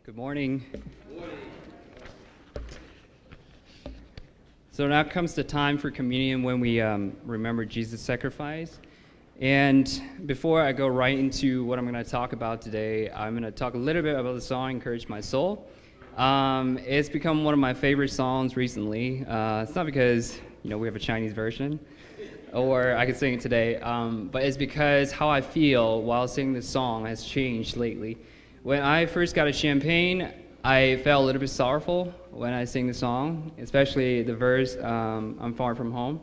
Good morning. So now comes the time for communion when we remember Jesus' sacrifice. And before I go right into what I'm going to talk about today, I'm going to talk a little bit about the song "Encourage My Soul." It's become one of my favorite songs recently. It's not because we have a Chinese version, or I could sing it today, but it's because how I feel while singing this song has changed lately. When I first got to Champaign, I felt a little bit sorrowful when I sing the song, especially the verse, "I'm far from home."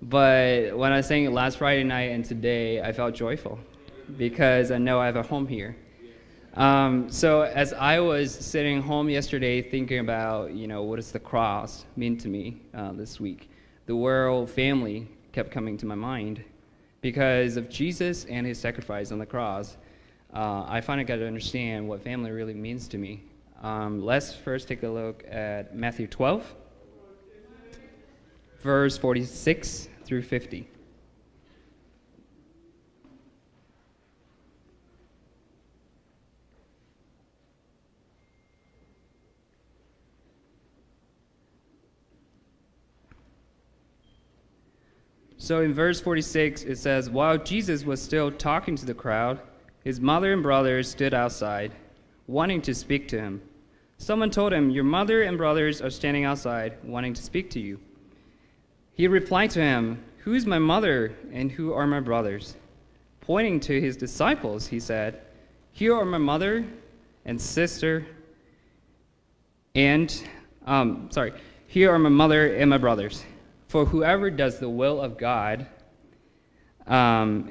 But when I sang it last Friday night and today, I felt joyful because I know I have a home here. So as I was sitting home yesterday thinking about, what does the cross mean to me this week, the word family kept coming to my mind because of Jesus and his sacrifice on the cross. I finally got to understand what family really means to me. Let's first take a look at Matthew 12, verse 46 through 50. So in verse 46, it says, "While Jesus was still talking to the crowd, his mother and brothers stood outside, wanting to speak to him. Someone told him, 'Your mother and brothers are standing outside, wanting to speak to you.' He replied to him, 'Who is my mother and who are my brothers?' Pointing to his disciples, he said, 'Here are my mother and sister, here are my mother and my brothers. For whoever does the will of God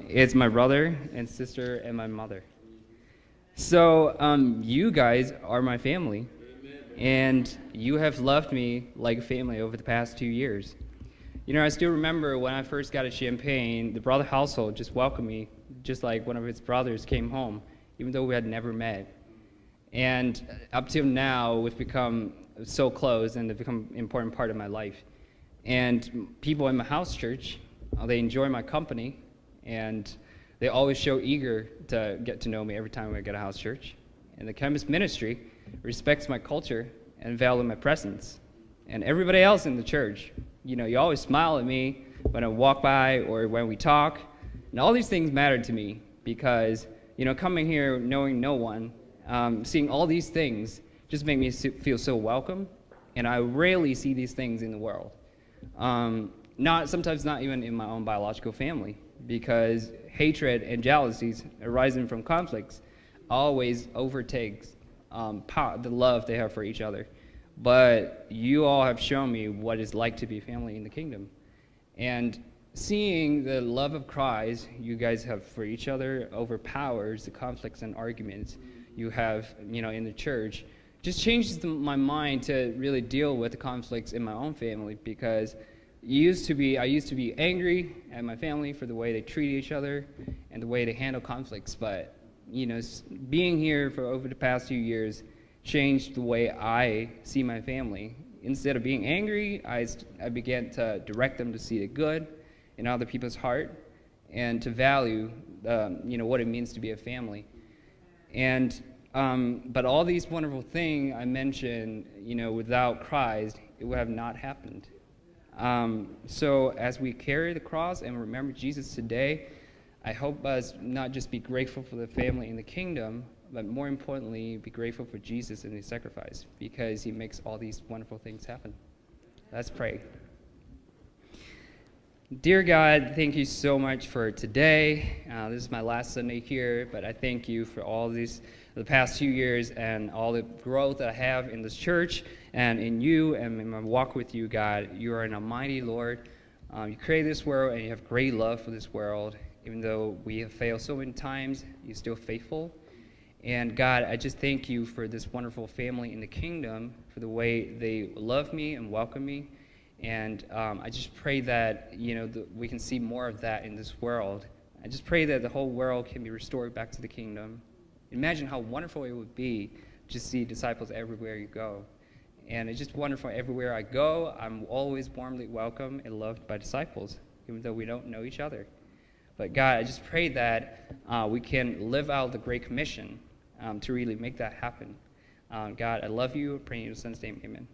is my brother and sister and my mother.'" So you guys are my family, and you have loved me like a family over the past 2 years. I still remember when I first got to Champaign, the brother household just welcomed me, just like one of his brothers came home, even though we had never met. And up till now, we've become so close, and they've become an important part of my life. And people in my house church, they enjoy my company, and they always show eager to get to know me every time I get a house church. And the campus ministry respects my culture and value my presence. And everybody else in the church, you always smile at me when I walk by or when we talk. And all these things matter to me because, coming here knowing no one, seeing all these things just make me feel so welcome. And I rarely see these things in the world. Sometimes not even in my own biological family, because hatred and jealousies arising from conflicts always overtakes the love they have for each other. But you all have shown me what it's like to be family in the kingdom. And seeing the love of Christ you guys have for each other overpowers the conflicts and arguments you have, in the church, just changes my mind to really deal with the conflicts in my own family, because I used to be angry at my family for the way they treat each other and the way they handle conflicts. But being here for over the past few years changed the way I see my family. Instead of being angry, I began to direct them to see the good in other people's heart and to value what it means to be a family. And but all these wonderful things I mentioned, without Christ, it would have not happened. So as we carry the cross and remember Jesus today, I hope us not just be grateful for the family in the kingdom, but more importantly, be grateful for Jesus and his sacrifice, because he makes all these wonderful things happen. Let's pray. Dear God, thank you so much for today. This is my last Sunday here, but I thank you for all the past 2 years and all the growth that I have in this church and in you and in my walk with you, God. You are an almighty Lord. You created this world, and you have great love for this world. Even though we have failed so many times, you're still faithful. And God, I just thank you for this wonderful family in the kingdom, for the way they love me and welcome me. And I just pray that, we can see more of that in this world. I just pray that the whole world can be restored back to the kingdom. Imagine how wonderful it would be to see disciples everywhere you go. And it's just wonderful. Everywhere I go, I'm always warmly welcomed and loved by disciples, even though we don't know each other. But God, I just pray that we can live out the Great Commission to really make that happen. God, I love you. Praying in your son's name. Amen.